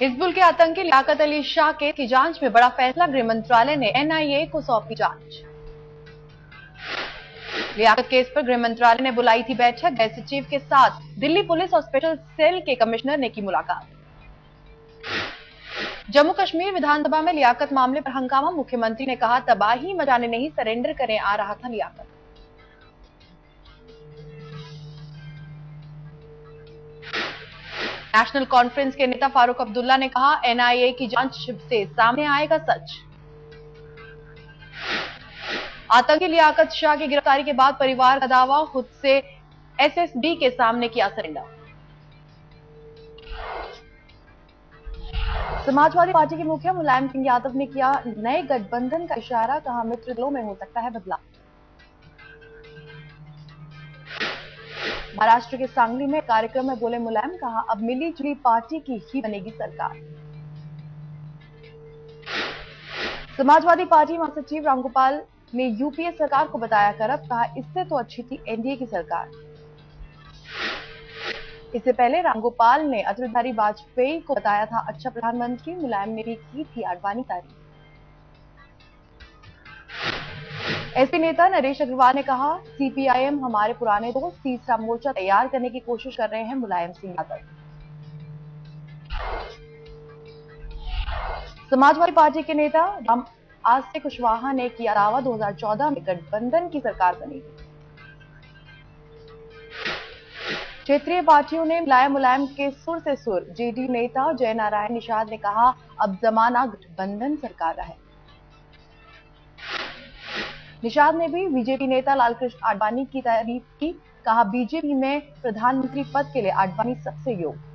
हिजबुल के आतंकी लियाकत अली शाह केस की जांच में बड़ा फैसला, गृह मंत्रालय ने एनआईए को सौंपी जांच। लियाकत केस पर गृह मंत्रालय ने बुलाई थी बैठक, गृह सचिव के साथ दिल्ली पुलिस और स्पेशल सेल के कमिश्नर ने की मुलाकात। जम्मू कश्मीर विधानसभा में लियाकत मामले पर हंगामा, मुख्यमंत्री ने कहा तबाही मचाने नहीं सरेंडर करने आ रहा था लियाकत। नेशनल कॉन्फ्रेंस के नेता फारूक अब्दुल्ला ने कहा एनआईए की जांच से सामने आएगा सच। आतंकी लियाकत शाह की गिरफ्तारी के बाद परिवार का दावा, खुद से एसएसबी के सामने किया सरेंडर। समाजवादी पार्टी के मुखिया मुलायम सिंह यादव ने किया नए गठबंधन का इशारा, कहा मित्र दलों में हो सकता है बदलाव। महाराष्ट्र के सांगली में कार्यक्रम में बोले मुलायम, कहा अब मिली जुली पार्टी की ही बनेगी सरकार। समाजवादी पार्टी महासचिव रामगोपाल ने यूपीए सरकार को बताया करप्ट, कहा इससे तो अच्छी थी एनडीए की सरकार। इससे पहले रामगोपाल ने अटल बिहारी वाजपेयी को बताया था अच्छा प्रधानमंत्री, मुलायम ने भी की थी आडवाणी तारीफ। एसपी नेता नरेश अग्रवाल ने कहा सीपीआईएम हमारे पुराने दोस्त, तीसरा मोर्चा तैयार करने की कोशिश कर रहे हैं मुलायम सिंह यादव। समाजवादी पार्टी के नेता राम आस्ते कुशवाहा ने किया दावा 2014 में गठबंधन की सरकार बनेगी। क्षेत्रीय पार्टियों ने मिलाया मुलायम के सुर से सुर, जेडीयू नेता जयनारायण निषाद ने कहा अब जमाना गठबंधन सरकार रहा है। निषाद ने भी बीजेपी नेता लालकृष्ण आडवाणी की तारीफ की, कहा बीजेपी में प्रधानमंत्री पद के लिए आडवाणी सबसे योग्य।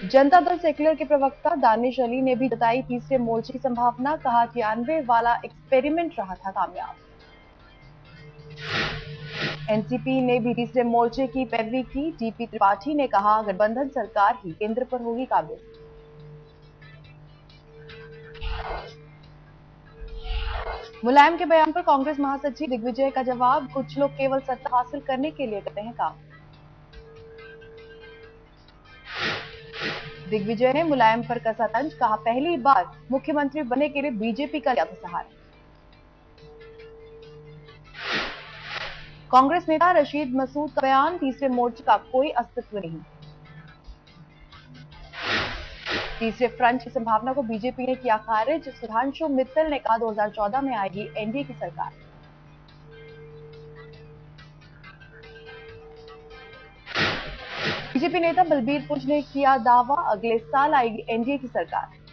जनता दल सेक्युलर के प्रवक्ता दानिश अली ने भी जताई तीसरे मोर्चे की संभावना, कहा 93 वाला एक्सपेरिमेंट रहा था कामयाब। एनसीपी ने भी तीसरे मोर्चे की पैरवी की, टीपी त्रिपाठी ने कहा गठबंधन सरकार ही केंद्र पर होगी काबिज। मुलायम के बयान पर कांग्रेस महासचिव दिग्विजय का जवाब, कुछ लोग केवल सत्ता हासिल करने के लिए करते हैं काम। दिग्विजय ने मुलायम पर कसा तंज, कहा पहली बार मुख्यमंत्री बनने के लिए बीजेपी का लिया था सहारा। कांग्रेस नेता रशीद मसूद का बयान, तीसरे मोर्चे का कोई अस्तित्व नहीं। तीसरे फ्रंट की संभावना को बीजेपी ने किया खारिज, सुधांशु मित्तल ने कहा 2014 में आएगी एनडीए की सरकार। बीजेपी नेता बलबीर पुंज ने किया दावा अगले साल आएगी एनडीए की सरकार।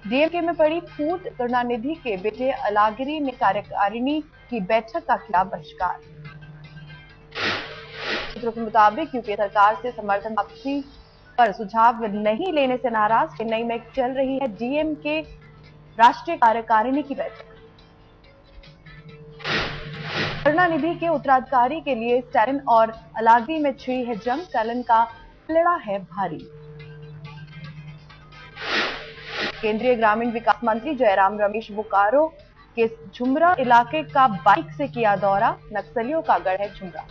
डीएमके में पड़ी फूट, करुणानिधि के बेटे अलागिरी ने कार्यकारिणी की बैठक का किया बहिष्कार। सूत्रों के मुताबिक यूपीए सरकार से समर्थन वापसी पर सुझाव नहीं लेने से नाराज चेन्नई में चल रही है डीएमके राष्ट्रीय कार्यकारिणी की बैठक। करुणानिधि के उत्तराधिकारी के लिए स्टैलिन और अलागिरी में छिड़ी है जंग, स्टैलिन का पलड़ा है भारी। केंद्रीय ग्रामीण विकास मंत्री जयराम रमेश बोकारो के झुमरा इलाके का बाइक से किया दौरा, नक्सलियों का गढ़ है झुमरा।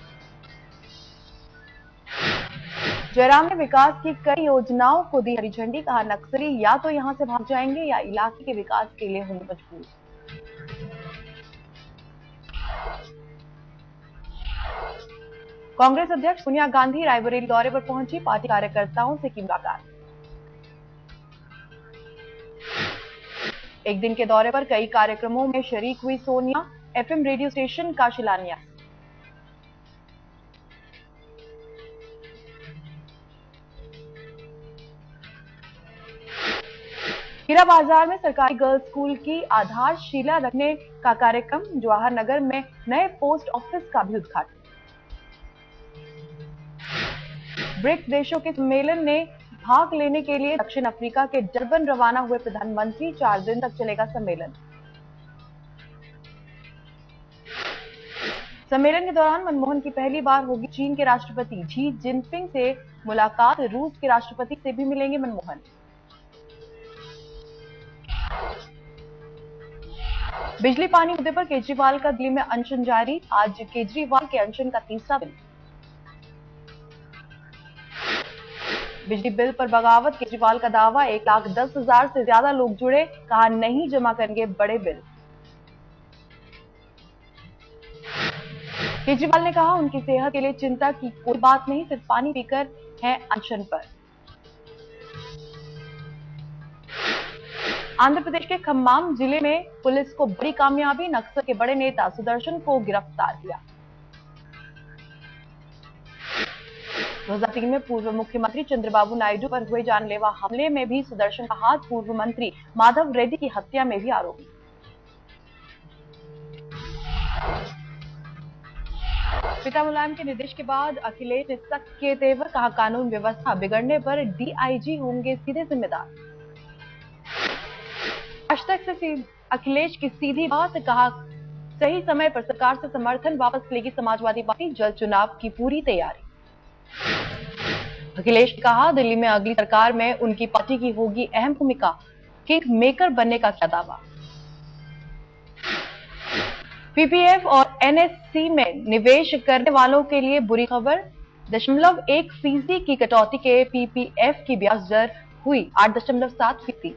जयराम ने विकास की कई योजनाओं को दी हरी झंडी, कहा नक्सली या तो यहां से भाग जाएंगे या इलाके के विकास के लिए होंगे मजबूर। कांग्रेस अध्यक्ष सोनिया गांधी रायबरेली दौरे पर पहुंची, पार्टी कार्यकर्ताओं से की मुलाकात। एक दिन के दौरे पर कई कार्यक्रमों में शरीक हुई सोनिया, एफएम रेडियो स्टेशन का शिलान्यास। हीरा बाजार में सरकारी गर्ल्स स्कूल की आधारशिला रखने का कार्यक्रम, जवाहर नगर में नए पोस्ट ऑफिस का भी उद्घाटन। ब्रिक्स देशों के सम्मेलन में भाग लेने के लिए दक्षिण अफ्रीका के डरबन रवाना हुए प्रधानमंत्री, 4 दिन तक चलेगा सम्मेलन। सम्मेलन के दौरान मनमोहन की पहली बार होगी चीन के राष्ट्रपति शी जिनपिंग से मुलाकात, रूस के राष्ट्रपति से भी मिलेंगे मनमोहन। बिजली पानी मुद्दे पर केजरीवाल का दिल्ली में अनशन जारी। आज केजरीवाल के अनशन का तीसरा दिन। बिजली बिल पर बगावत, केजरीवाल का दावा। 1,10,000 से ज्यादा लोग जुड़े, कहा नहीं जमा करेंगे बड़े बिल। केजरीवाल ने कहा उनकी सेहत के लिए चिंता की कोई बात नहीं, सिर्फ पानी पीकर हैं अनशन पर। आंध्र प्रदेश के खम्माम जिले में पुलिस को बड़ी कामयाबी, नक्सल के बड़े नेता सुदर्शन को गिरफ्तार किया। 2003 में पूर्व मुख्यमंत्री चंद्रबाबू नायडू पर हुए जानलेवा हमले में भी सुदर्शन का हाथ, पूर्व मंत्री माधव रेड्डी की हत्या में भी आरोपी। पिता मुलायम के निर्देश के बाद अखिलेश ने सख्त किए तेवर, कहा कानून व्यवस्था बिगड़ने पर डीआईजी होंगे सीधे जिम्मेदार। आज तक से अखिलेश की सीधी बात, कहा सही समय पर सरकार से समर्थन वापस लेगी समाजवादी पार्टी, जल्द चुनाव की पूरी तैयारी। अखिलेश ने कहा दिल्ली में अगली सरकार में उनकी पार्टी की होगी अहम भूमिका, किंग मेकर बनने का क्या दावा। पीपीएफ और एनएससी में निवेश करने वालों के लिए बुरी खबर, 0.1% की कटौती के पीपीएफ की ब्याज दर हुई 8.7%।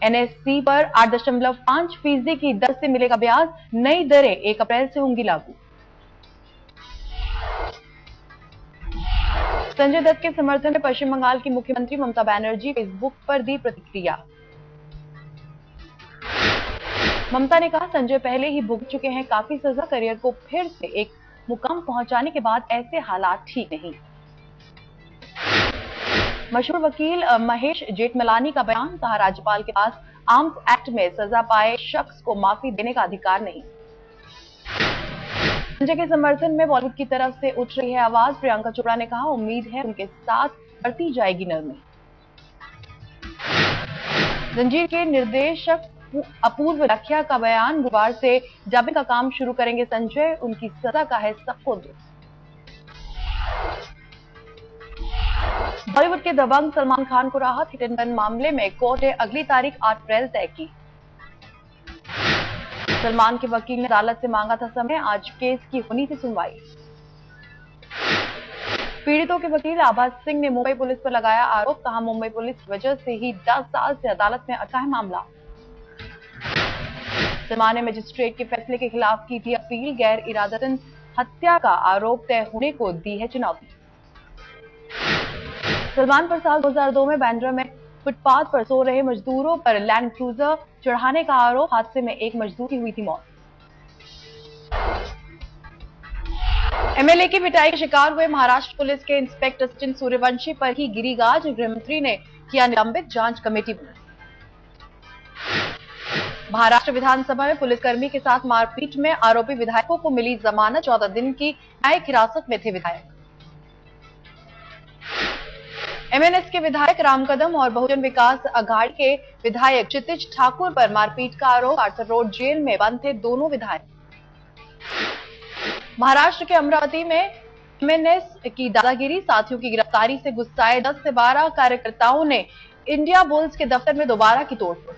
एनएससी पर 8.5% की दर से मिलेगा ब्याज, नई दरें 1 अप्रैल से होंगी लागू। संजय दत्त के समर्थन में पश्चिम बंगाल की मुख्यमंत्री ममता बनर्जी फेसबुक पर दी प्रतिक्रिया। ममता ने कहा संजय पहले ही भुगत चुके हैं काफी सजा, करियर को फिर से एक मुकाम पहुंचाने के बाद ऐसे हालात ठीक नहीं। मशहूर वकील महेश जेठमलानी का बयान, कहा राज्यपाल के पास आर्म्स एक्ट में सजा पाए शख्स को माफी देने का अधिकार नहीं। संजय के समर्थन में बॉलीवुड की तरफ से उठ रही है आवाज, प्रियंका चोपड़ा ने कहा उम्मीद है उनके साथ बढ़ती जाएगी नरमी। जंजीर के निर्देशक अपूर्व रखिया का बयान, गुरुवार से डबिंग का काम शुरू करेंगे संजय, उनकी सजा का है सबको दुख। बॉलीवुड के दबंग सलमान खान को राहत, हिट एंड रन मामले में कोर्ट ने अगली तारीख 8 अप्रैल तय की। सलमान के वकील ने अदालत से मांगा था समय, आज केस की होनी थी सुनवाई। पीड़ितों के वकील आभास सिंह ने मुंबई पुलिस पर लगाया आरोप, कहा मुंबई पुलिस की वजह से ही 10 साल से अदालत में अटका है मामला। सलमान ने मजिस्ट्रेट के फैसले के खिलाफ की थी अपील, गैर इरादतन हत्या का आरोप तय होने को दी है चुनौती। सलमान पर साल 2002 में बांद्रा में फुटपाथ पर सो रहे मजदूरों पर लैंड क्रूजर चढ़ाने का आरोप, हादसे में एक मजदूर की हुई थी मौत। एमएलए की पिटाई के शिकार हुए महाराष्ट्र पुलिस के इंस्पेक्टर सचिन सूर्यवंशी पर ही गिरी गाज, गृहमंत्री ने किया निलंबित, जांच कमेटी बनाई। महाराष्ट्र विधानसभा में पुलिसकर्मी के साथ मारपीट में आरोपी विधायकों को मिली जमानत, 14 दिन की न्यायिक हिरासत में थे विधायक। एमएनएस के विधायक राम कदम और बहुजन विकास अघाड़ी के विधायक क्षितिज ठाकुर पर मारपीट का आरोप, आर्थर रोड जेल में बंद थे दोनों विधायक। महाराष्ट्र के अमरावती में एमएनएस की दादागिरी, साथियों की गिरफ्तारी से गुस्साए 10 से 12 कार्यकर्ताओं ने इंडिया बुल्स के दफ्तर में दोबारा की तोड़फोड़।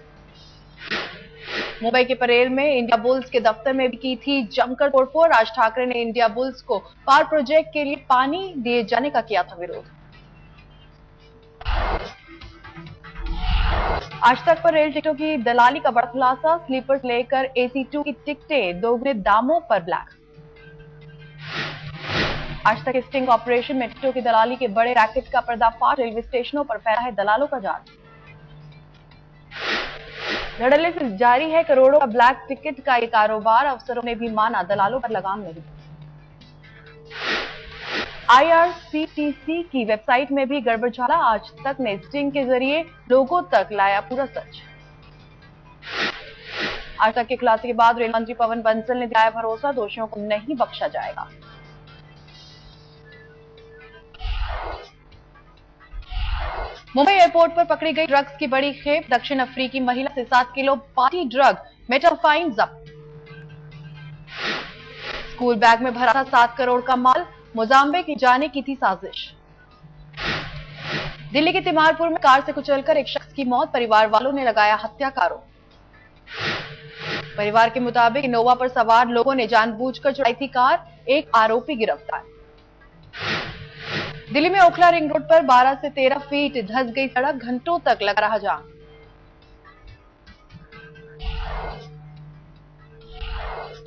मुंबई के परेल में इंडिया बुल्स के दफ्तर में भी की थी जमकर तोड़फोड़, राज ठाकरे ने इंडिया बुल्स को पावर प्रोजेक्ट के लिए पानी दिए जाने का किया था विरोध। आज तक पर रेल टिकटों की दलाली का बड़ा खुलासा, स्लीपर्स लेकर AC2 की टिकटें दोगुने दामों पर ब्लैक। आज तक स्टिंग ऑपरेशन में टिकटों की दलाली के बड़े रैकेट का पर्दाफाश, रेलवे स्टेशनों पर फैला है दलालों का जाल। धड़ल्ले से जारी है करोड़ों का ब्लैक टिकट का ये कारोबार, अफसरों ने भी माना दलालों पर लगाम नहीं। IRCTC की वेबसाइट में भी गड़बड़झाला, आज तक ने स्टिंग के जरिए लोगों तक लाया पूरा सच। आज तक के खुलासे के बाद रेल मंत्री पवन बंसल ने दिया भरोसा, दोषियों को नहीं बख्शा जाएगा। मुंबई एयरपोर्ट पर पकड़ी गई ड्रग्स की बड़ी खेप, दक्षिण अफ्रीकी महिला से 7 किलो पार्टी ड्रग मेटाफाइन जब्त। स्कूल बैग में भरा था 7 करोड़ का माल, मोजाम्बिक ले जाने की थी साजिश। दिल्ली के तिमारपुर में कार से कुचलकर एक शख्स की मौत, परिवार वालों ने लगाया हत्या का आरोप। परिवार के मुताबिक इनोवा पर सवार लोगों ने जानबूझकर चुराई थी कार, एक आरोपी गिरफ्तार। दिल्ली में ओखला रिंग रोड पर 12 से 13 फीट धंस गई सड़क, घंटों तक लगा रहा जाम।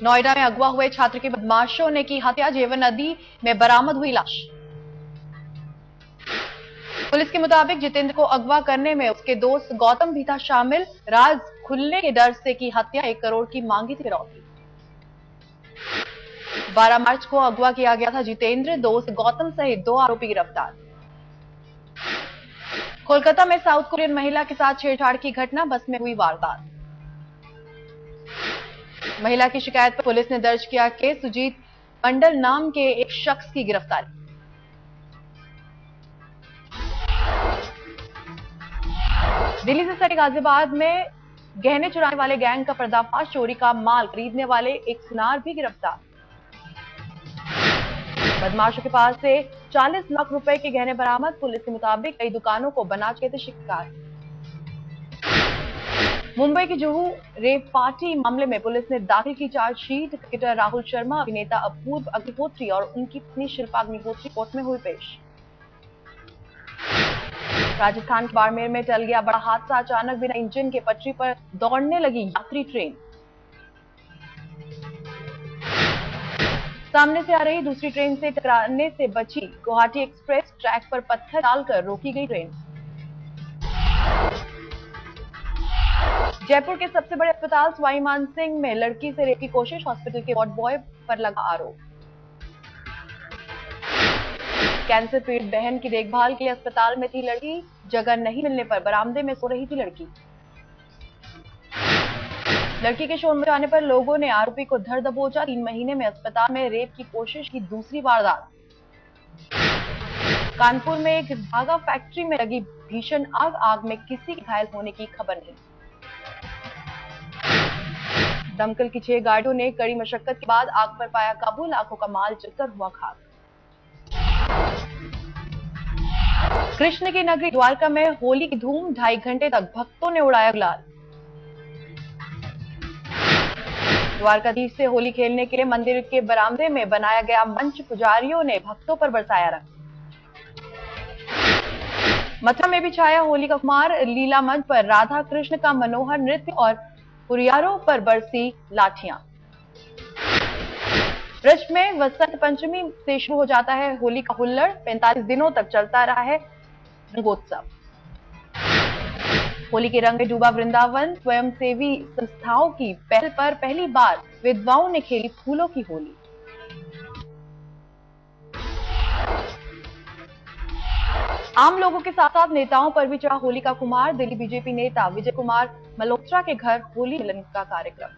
नोएडा में अगवा हुए छात्र की बदमाशों ने की हत्या, जेवर नदी में बरामद हुई लाश। पुलिस के मुताबिक जितेंद्र को अगवा करने में उसके दोस्त गौतम भी था शामिल। राज खुलने के डर से की हत्या, 1 करोड़ की मांगी थी फिरौती। 12 मार्च को अगवा किया गया था जितेंद्र, दोस्त गौतम सहित 2 आरोपी गिरफ्तार। कोलकाता में साउथ कोरियन महिला के साथ छेड़छाड़ की घटना, बस में हुई वारदात। महिला की शिकायत पर पुलिस ने दर्ज किया केस, सुजीत मंडल नाम के एक शख्स की गिरफ्तारी। दिल्ली से सटे गाजियाबाद में गहने चुराने वाले गैंग का पर्दाफाश, चोरी का माल खरीदने वाले एक सुनार भी गिरफ्तार। बदमाशों के पास से 40 लाख रुपए के गहने बरामद, पुलिस के मुताबिक कई दुकानों को बना चुके थे शिकार। मुंबई की जुहू रेप पार्टी मामले में पुलिस ने दाखिल की चार्जशीट, क्रिकेटर राहुल शर्मा, अभिनेता अपूर्व अग्निहोत्री और उनकी पत्नी शिल्पा अग्निहोत्री कोर्ट में हुई पेश। राजस्थान के बाड़मेर में टल गया बड़ा हादसा, अचानक बिना इंजन के पटरी पर दौड़ने लगी यात्री ट्रेन। सामने से आ रही दूसरी ट्रेन से टकराने से बची गुवाहाटी एक्सप्रेस, ट्रैक पर पत्थर डालकर रोकी गई ट्रेन। जयपुर के सबसे बड़े अस्पताल सवाई मानसिंह में लड़की से रेप की कोशिश, हॉस्पिटल के वार्ड बॉय पर लगा आरोप। कैंसर पीड़ित बहन की देखभाल के लिए अस्पताल में थी लड़की, जगह नहीं मिलने पर बरामदे में सो रही थी लड़की। लड़की के शोर मचाने पर लोगों ने आरोपी को धर दबोचा, 3 महीने में अस्पताल में रेप की कोशिश की दूसरी वारदात। कानपुर में एक धागा फैक्ट्री में लगी भीषण आग में किसी के घायल होने की खबर नहीं। दमकल की 6 गाड़ियों ने कड़ी मशक्कत के बाद आग पर पाया काबू, लाखों का माल जलकर हुआ खाक। कृष्ण की नगरी द्वारका में होली की धूम, 2.5 घंटे तक भक्तों ने उड़ाया गुलाल। द्वारकाधीश से होली खेलने के लिए मंदिर के बरामदे में बनाया गया मंच, पुजारियों ने भक्तों पर बरसाया रंग। मथुरा में भी छाया होली का खुमार, लीला मंच पर राधा कृष्ण का मनोहर नृत्य और हुरियारों पर बरसी लाठियां। ब्रज में वसंत पंचमी से शुरू हो जाता है होली का हुल्लड़, 45 दिनों तक चलता रहा है रंगोत्सव। होली के रंग में डूबा वृंदावन, स्वयंसेवी संस्थाओं की पहल पर पहली बार विधवाओं ने खेली फूलों की होली। आम लोगों के साथ साथ नेताओं पर भी चढ़ा होली का खुमार, दिल्ली बीजेपी नेता विजय कुमार मल्होत्रा के घर होली मिलन का कार्यक्रम।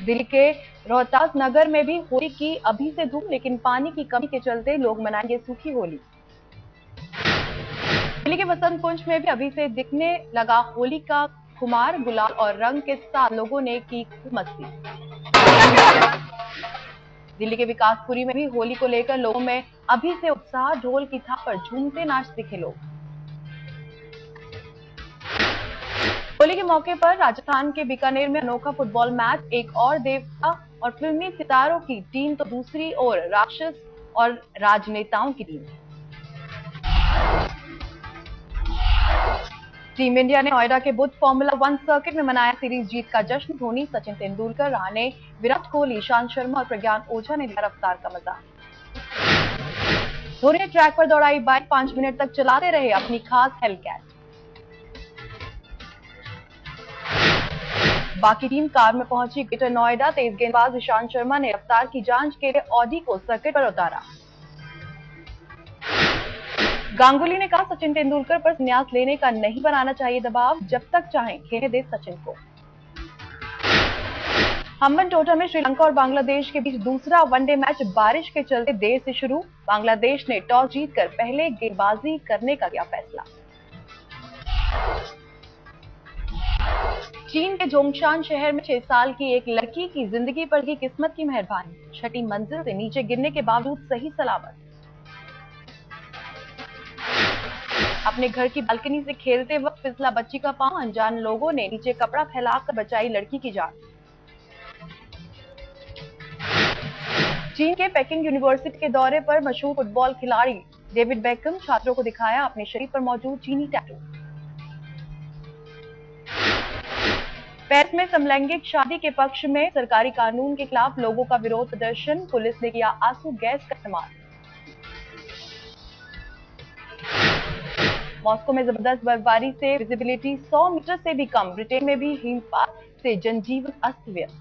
दिल्ली के रोहतास नगर में भी होली की अभी से धूम, लेकिन पानी की कमी के चलते लोग मनाएंगे सूखी होली। दिल्ली के वसंत कुंज में भी अभी से दिखने लगा होली का खुमार, गुलाल और रंग के साथ लोगों ने की खूब मस्ती। दिल्ली के विकासपुरी में भी होली को लेकर लोगों में अभी से उत्साह, ढोल की थाप पर झूमते नाचते दिखे लोग। होली के मौके पर राजस्थान के बीकानेर में अनोखा फुटबॉल मैच, एक और देवता और फिल्मी सितारों की टीम तो दूसरी ओर राक्षस और राजनेताओं की टीम। टीम इंडिया ने नोएडा के बुद्ध फॉर्मूला 1 सर्किट में मनाया सीरीज जीत का जश्न। धोनी, सचिन तेंदुलकर, रहाणे, विराट कोहली, ईशांत शर्मा और प्रज्ञान ओझा ने लिया रफ्तार का मजा। धोनी ने ट्रैक पर दौड़ाई बाइक, 5 मिनट तक चलाते रहे अपनी खास हेलकैट। बाकी टीम कार में पहुंची ग्रेटर नोएडा। तेज गेंदबाज ईशांत शर्मा ने रफ्तार की जांच के लिए ऑडी को सर्किट पर उतारा। गांगुली ने कहा, सचिन तेंदुलकर पर संन्यास लेने का नहीं बनाना चाहिए दबाव, जब तक चाहें खेलने दे सचिन को। हम्बनटोटा में श्रीलंका और बांग्लादेश के बीच दूसरा वनडे मैच बारिश के चलते देर से शुरू। बांग्लादेश ने टॉस जीतकर पहले गेंदबाजी करने का किया फैसला। चीन के जोंगशान शहर में 6 साल की एक लड़की की जिंदगी पर की किस्मत की मेहरबानी, 6ठी मंजिल से नीचे गिरने के बावजूद सही सलामत। अपने घर की बालकनी से खेलते वक्त फिसला बच्ची का पांव, अनजान लोगों ने नीचे कपड़ा फैलाकर बचाई लड़की की जान। चीन के पेकिंग यूनिवर्सिटी के दौरे पर मशहूर फुटबॉल खिलाड़ी डेविड बेकहम छात्रों को दिखाया अपने शरीर पर मौजूद चीनी टैटू। पेरिस में समलैंगिक शादी के पक्ष में सरकारी कानून के खिलाफ लोगों का विरोध प्रदर्शन, पुलिस ने किया आंसू गैस का इस्तेमाल। मॉस्को में जबरदस्त बर्फबारी से विजिबिलिटी 100 मीटर से भी कम, ब्रिटेन में भी हिमपात से जनजीवन अस्त व्यस्त।